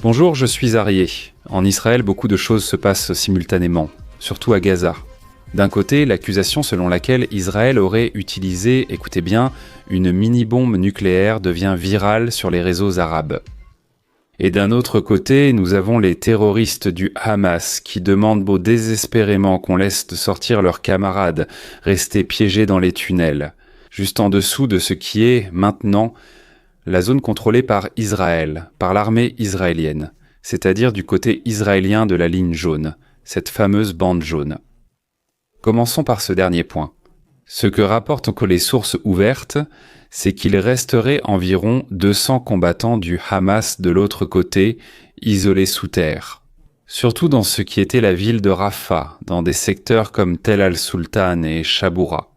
Bonjour, je suis Arié. En Israël, beaucoup de choses se passent simultanément, surtout à Gaza. D'un côté, l'accusation selon laquelle Israël aurait utilisé, écoutez bien, une mini-bombe nucléaire devient virale sur les réseaux arabes. Et d'un autre côté, nous avons les terroristes du Hamas qui demandent désespérément qu'on laisse sortir leurs camarades restés piégés dans les tunnels, juste en dessous de ce qui est, maintenant, la zone contrôlée par Israël, par l'armée israélienne, c'est-à-dire du côté israélien de la ligne jaune, cette fameuse bande jaune. Commençons par ce dernier point. Ce que rapportent encore les sources ouvertes, c'est qu'il resterait environ 200 combattants du Hamas de l'autre côté, isolés sous terre. Surtout dans ce qui était la ville de Rafah, dans des secteurs comme Tel al-Sultan et Chaboura.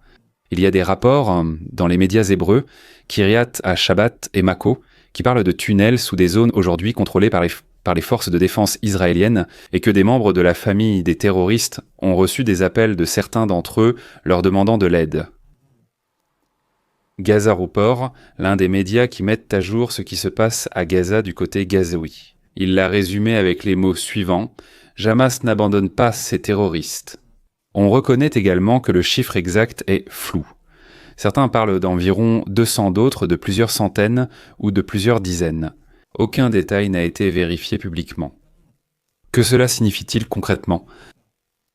Il y a des rapports dans les médias hébreux, Kiryat ha-Shabbat et Mako, qui parlent de tunnels sous des zones aujourd'hui contrôlées par les forces de défense israéliennes et que des membres de la famille des terroristes ont reçu des appels de certains d'entre eux leur demandant de l'aide. Gaza Report, l'un des médias qui mettent à jour ce qui se passe à Gaza du côté gazaoui. Il l'a résumé avec les mots suivants « Hamas n'abandonne pas ses terroristes ». On reconnaît également que le chiffre exact est flou. Certains parlent d'environ 200, d'autres de plusieurs centaines ou de plusieurs dizaines. Aucun détail n'a été vérifié publiquement. Que cela signifie-t-il concrètement ?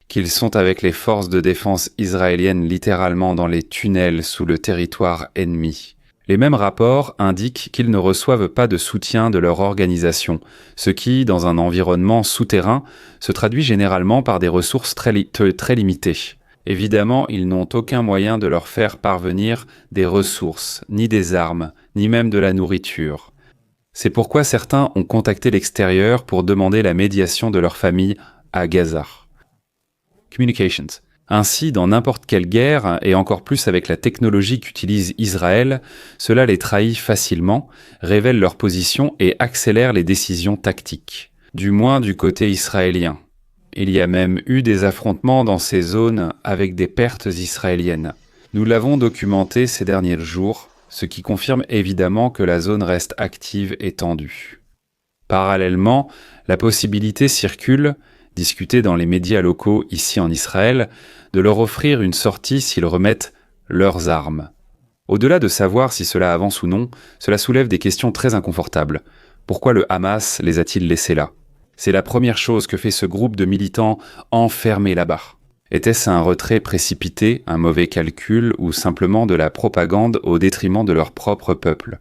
Qu'ils sont avec les forces de défense israéliennes littéralement dans les tunnels sous le territoire ennemi. Les mêmes rapports indiquent qu'ils ne reçoivent pas de soutien de leur organisation, ce qui, dans un environnement souterrain, se traduit généralement par des ressources très limitées. Évidemment, ils n'ont aucun moyen de leur faire parvenir des ressources, ni des armes, ni même de la nourriture. C'est pourquoi certains ont contacté l'extérieur pour demander la médiation de leur famille à Gaza. Communications. Ainsi, dans n'importe quelle guerre, et encore plus avec la technologie qu'utilise Israël, cela les trahit facilement, révèle leur position et accélère les décisions tactiques. Du moins du côté israélien. Il y a même eu des affrontements dans ces zones avec des pertes israéliennes. Nous l'avons documenté ces derniers jours, ce qui confirme évidemment que la zone reste active et tendue. Parallèlement, la possibilité circule, discutée dans les médias locaux ici en Israël, de leur offrir une sortie s'ils remettent leurs armes. Au-delà de savoir si cela avance ou non, cela soulève des questions très inconfortables. Pourquoi le Hamas les a-t-il laissés là ? C'est la première chose que fait ce groupe de militants enfermés là-bas. Était-ce un retrait précipité, un mauvais calcul ou simplement de la propagande au détriment de leur propre peuple ?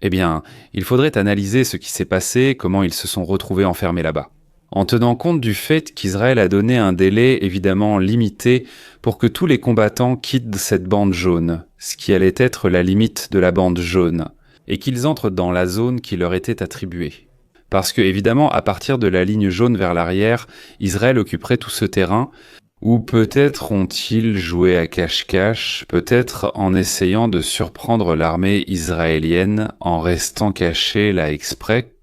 Eh bien, il faudrait analyser ce qui s'est passé, comment ils se sont retrouvés enfermés là-bas. En tenant compte du fait qu'Israël a donné un délai évidemment limité pour que tous les combattants quittent cette bande jaune, ce qui allait être la limite de la bande jaune, et qu'ils entrent dans la zone qui leur était attribuée. Parce que, évidemment, à partir de la ligne jaune vers l'arrière, Israël occuperait tout ce terrain, ou peut-être ont-ils joué à cache-cache, peut-être en essayant de surprendre l'armée israélienne en restant cachés là exprès.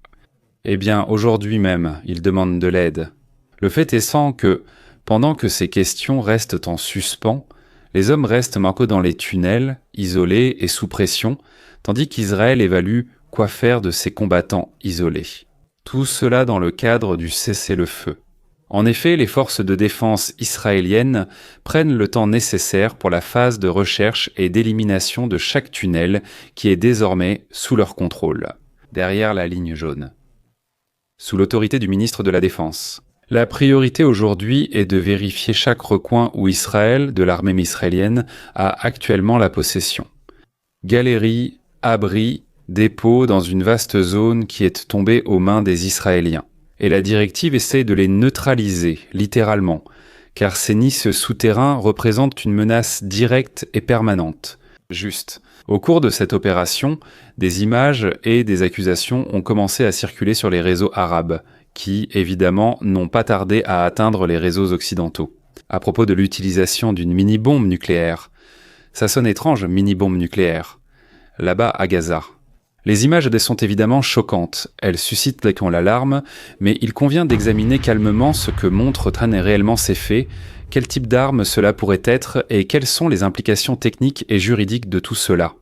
Eh bien, aujourd'hui même, ils demandent de l'aide. Le fait étant que, pendant que ces questions restent en suspens, les hommes restent encore dans les tunnels, isolés et sous pression, tandis qu'Israël évalue quoi faire de ces combattants isolés. Tout cela dans le cadre du cessez-le-feu. En effet, les forces de défense israéliennes prennent le temps nécessaire pour la phase de recherche et d'élimination de chaque tunnel qui est désormais sous leur contrôle, derrière la ligne jaune. Sous l'autorité du ministre de la Défense. La priorité aujourd'hui est de vérifier chaque recoin où Israël, de l'armée israélienne, a actuellement la possession. Galeries, abris, dépôts dans une vaste zone qui est tombée aux mains des Israéliens. Et la directive essaie de les neutraliser, littéralement, car ces nids souterrains représentent une menace directe et permanente. Juste. Au cours de cette opération, des images et des accusations ont commencé à circuler sur les réseaux arabes, qui, évidemment, n'ont pas tardé à atteindre les réseaux occidentaux. À propos de l'utilisation d'une mini-bombe nucléaire. Ça sonne étrange, mini-bombe nucléaire. Là-bas, à Gaza. Les images sont évidemment choquantes. Elles suscitent l'alarme, mais il convient d'examiner calmement ce que montrent réellement ces faits, quel type d'arme cela pourrait être et quelles sont les implications techniques et juridiques de tout cela.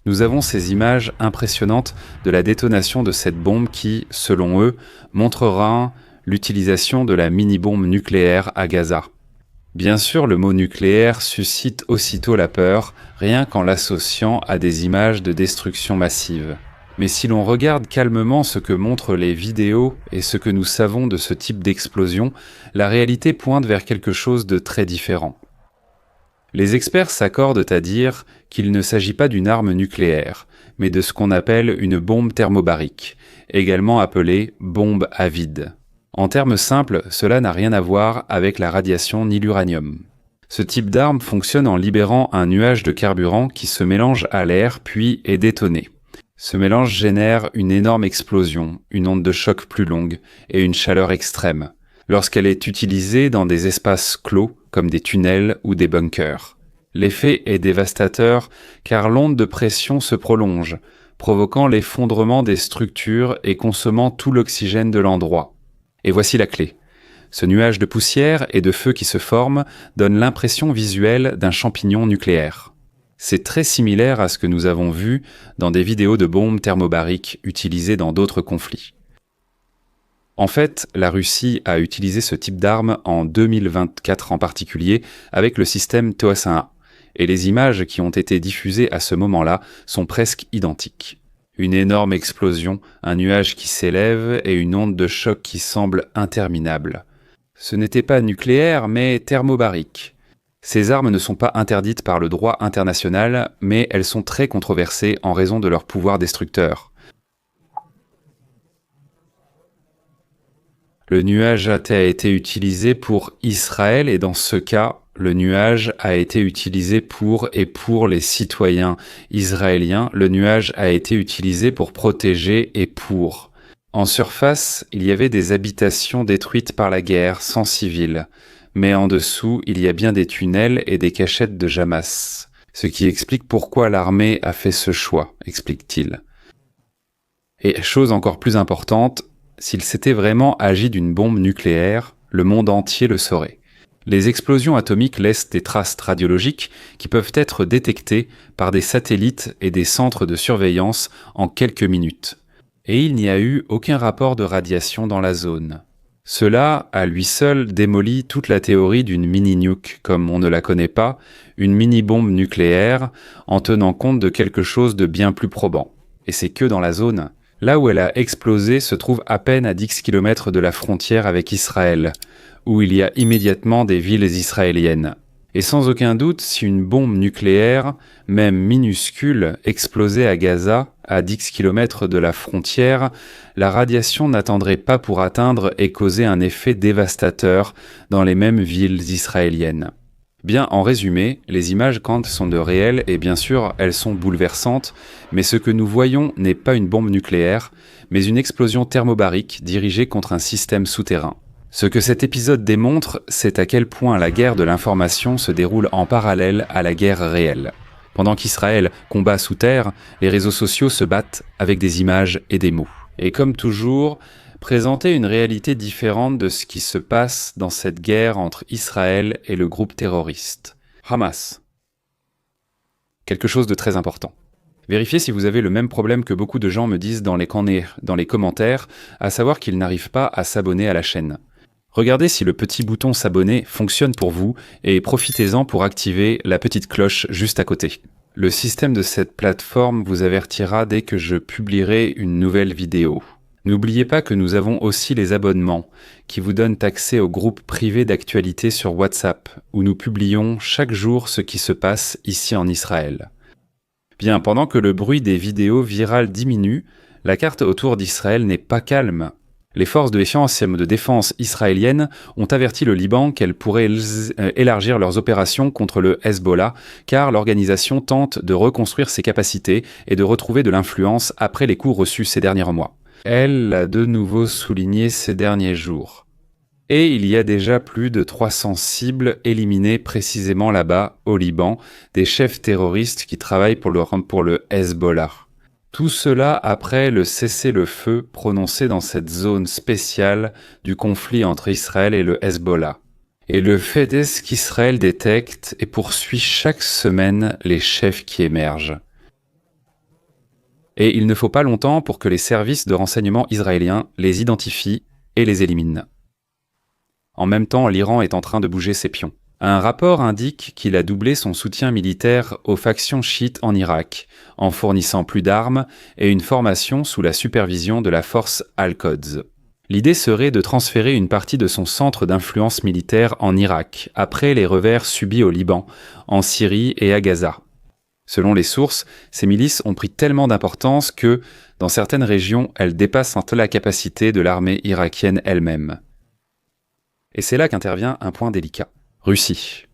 nous avons ces images impressionnantes de la détonation de cette bombe qui, selon eux, montrera l'utilisation de la mini-bombe nucléaire à Gaza. Bien sûr, le mot nucléaire suscite aussitôt la peur, rien qu'en l'associant à des images de destruction massive. Mais si l'on regarde calmement ce que montrent les vidéos et ce que nous savons de ce type d'explosion, la réalité pointe vers quelque chose de très différent. Les experts s'accordent à dire qu'il ne s'agit pas d'une arme nucléaire, mais de ce qu'on appelle une bombe thermobarique, également appelée bombe à vide. En termes simples, cela n'a rien à voir avec la radiation ni l'uranium. Ce type d'arme fonctionne en libérant un nuage de carburant qui se mélange à l'air puis est détoné. Ce mélange génère une énorme explosion, une onde de choc plus longue et une chaleur extrême, lorsqu'elle est utilisée dans des espaces clos comme des tunnels ou des bunkers. L'effet est dévastateur car l'onde de pression se prolonge, provoquant l'effondrement des structures et consommant tout l'oxygène de l'endroit. Et voici la clé. Ce nuage de poussière et de feu qui se forme donne l'impression visuelle d'un champignon nucléaire. C'est très similaire à ce que nous avons vu dans des vidéos de bombes thermobariques utilisées dans d'autres conflits. En fait, la Russie a utilisé ce type d'arme en 2024 en particulier avec le système TOS-1A, et les images qui ont été diffusées à ce moment-là sont presque identiques. Une énorme explosion, un nuage qui s'élève et une onde de choc qui semble interminable. Ce n'était pas nucléaire, mais thermobarique. Ces armes ne sont pas interdites par le droit international, mais elles sont très controversées en raison de leur pouvoir destructeur. Le nuage a été utilisé pour Israël et dans ce cas, le nuage a été utilisé pour les citoyens israéliens. Le nuage a été utilisé pour protéger et pour. En surface, il y avait des habitations détruites par la guerre, sans civils. Mais en dessous, il y a bien des tunnels et des cachettes de Hamas. Ce qui explique pourquoi l'armée a fait ce choix, explique-t-il. Et chose encore plus importante, s'il s'était vraiment agi d'une bombe nucléaire, le monde entier le saurait. Les explosions atomiques laissent des traces radiologiques qui peuvent être détectées par des satellites et des centres de surveillance en quelques minutes. Et il n'y a eu aucun rapport de radiation dans la zone. Cela, à lui seul, démolit toute la théorie d'une mini-nuke, comme on ne la connaît pas, une mini-bombe nucléaire, en tenant compte de quelque chose de bien plus probant. Et c'est que dans la zone. Là où elle a explosé se trouve à peine à 10 km de la frontière avec Israël, où il y a immédiatement des villes israéliennes. Et sans aucun doute, si une bombe nucléaire, même minuscule, explosait à Gaza, à 10 km de la frontière, la radiation n'attendrait pas pour atteindre et causer un effet dévastateur dans les mêmes villes israéliennes. Bien, en résumé, les images Kant sont de réelles et bien sûr, elles sont bouleversantes, mais ce que nous voyons n'est pas une bombe nucléaire, mais une explosion thermobarique dirigée contre un système souterrain. Ce que cet épisode démontre, c'est à quel point la guerre de l'information se déroule en parallèle à la guerre réelle. Pendant qu'Israël combat sous terre, les réseaux sociaux se battent avec des images et des mots. Et comme toujours, présenter une réalité différente de ce qui se passe dans cette guerre entre Israël et le groupe terroriste. Hamas. Quelque chose de très important. Vérifiez si vous avez le même problème que beaucoup de gens me disent dans les commentaires, à savoir qu'ils n'arrivent pas à s'abonner à la chaîne. Regardez si le petit bouton s'abonner fonctionne pour vous et profitez-en pour activer la petite cloche juste à côté. Le système de cette plateforme vous avertira dès que je publierai une nouvelle vidéo. N'oubliez pas que nous avons aussi les abonnements, qui vous donnent accès au groupe privé d'actualité sur WhatsApp, où nous publions chaque jour ce qui se passe ici en Israël. Bien, pendant que le bruit des vidéos virales diminue, la carte autour d'Israël n'est pas calme. Les forces de défense israéliennes ont averti le Liban qu'elles pourraient élargir leurs opérations contre le Hezbollah, car l'organisation tente de reconstruire ses capacités et de retrouver de l'influence après les coups reçus ces derniers mois. Elle l'a de nouveau souligné ces derniers jours. Et il y a déjà plus de 300 cibles éliminées précisément là-bas, au Liban, des chefs terroristes qui travaillent pour le Hezbollah. Tout cela après le cessez-le-feu prononcé dans cette zone spéciale du conflit entre Israël et le Hezbollah. Et le fait est qu'Israël détecte et poursuit chaque semaine les chefs qui émergent. Et il ne faut pas longtemps pour que les services de renseignement israéliens les identifient et les éliminent. En même temps, l'Iran est en train de bouger ses pions. Un rapport indique qu'il a doublé son soutien militaire aux factions chiites en Irak, en fournissant plus d'armes et une formation sous la supervision de la force Al-Quds. L'idée serait de transférer une partie de son centre d'influence militaire en Irak, après les revers subis au Liban, en Syrie et à Gaza. Selon les sources, ces milices ont pris tellement d'importance que, dans certaines régions, elles dépassent la capacité de l'armée irakienne elle-même. Et c'est là qu'intervient un point délicat. Russie.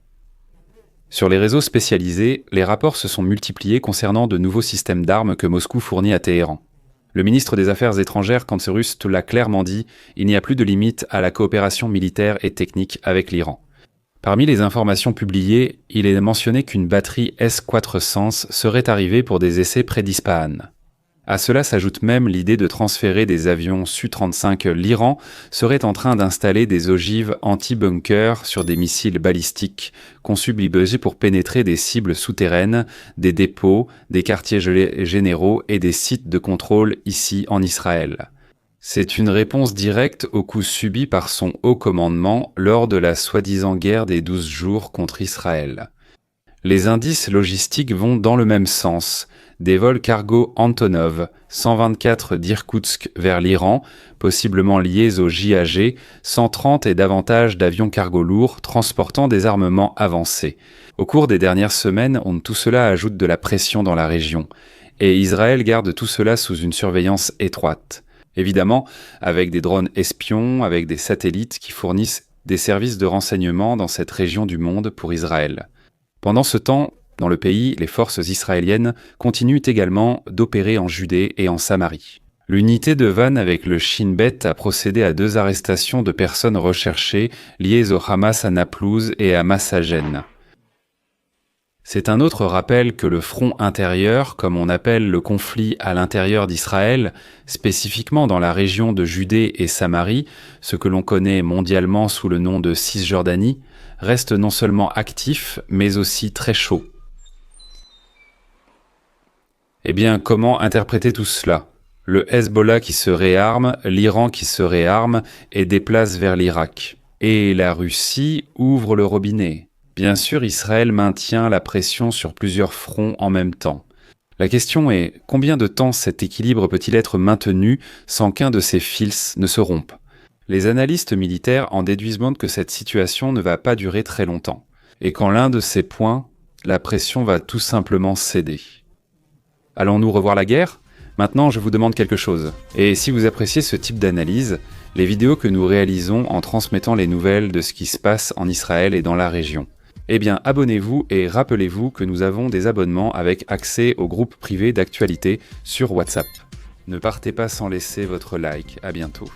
Sur les réseaux spécialisés, les rapports se sont multipliés concernant de nouveaux systèmes d'armes que Moscou fournit à Téhéran. Le ministre des Affaires étrangères, Kantse Rust, l'a clairement dit, il n'y a plus de limite à la coopération militaire et technique avec l'Iran. Parmi les informations publiées, il est mentionné qu'une batterie S-400 serait arrivée pour des essais près d'Ispahan. À cela s'ajoute même l'idée de transférer des avions Su-35. L'Iran serait en train d'installer des ogives anti-bunker sur des missiles balistiques conçus pour pénétrer des cibles souterraines, des dépôts, des quartiers généraux et des sites de contrôle ici en Israël. C'est une réponse directe aux coups subis par son haut commandement lors de la soi-disant guerre des 12 jours contre Israël. Les indices logistiques vont dans le même sens. Des vols cargo Antonov 124 d'Irkoutsk vers l'Iran, possiblement liés au JAG, 130 et davantage d'avions cargo lourds transportant des armements avancés. Au cours des dernières semaines, tout cela ajoute de la pression dans la région, et Israël garde tout cela sous une surveillance étroite. Évidemment, avec des drones espions, avec des satellites qui fournissent des services de renseignement dans cette région du monde pour Israël. Pendant ce temps, dans le pays, les forces israéliennes continuent également d'opérer en Judée et en Samarie. L'unité de Van avec le Shin Bet a procédé à 2 arrestations de personnes recherchées liées au Hamas à Naplouse et à Massagen. C'est un autre rappel que le front intérieur, comme on appelle le conflit à l'intérieur d'Israël, spécifiquement dans la région de Judée et Samarie, ce que l'on connaît mondialement sous le nom de Cisjordanie, reste non seulement actif, mais aussi très chaud. Eh bien, comment interpréter tout cela ? Le Hezbollah qui se réarme, l'Iran qui se réarme et déplace vers l'Irak. Et la Russie ouvre le robinet. Bien sûr, Israël maintient la pression sur plusieurs fronts en même temps. La question est, combien de temps cet équilibre peut-il être maintenu sans qu'un de ces fils ne se rompe ? Les analystes militaires en déduisent que cette situation ne va pas durer très longtemps. Et qu'en l'un de ces points, la pression va tout simplement céder. Allons-nous revoir la guerre ? Maintenant, je vous demande quelque chose. Et si vous appréciez ce type d'analyse, les vidéos que nous réalisons en transmettant les nouvelles de ce qui se passe en Israël et dans la région, eh bien, abonnez-vous et rappelez-vous que nous avons des abonnements avec accès au groupe privé d'actualité sur WhatsApp. Ne partez pas sans laisser votre like. À bientôt.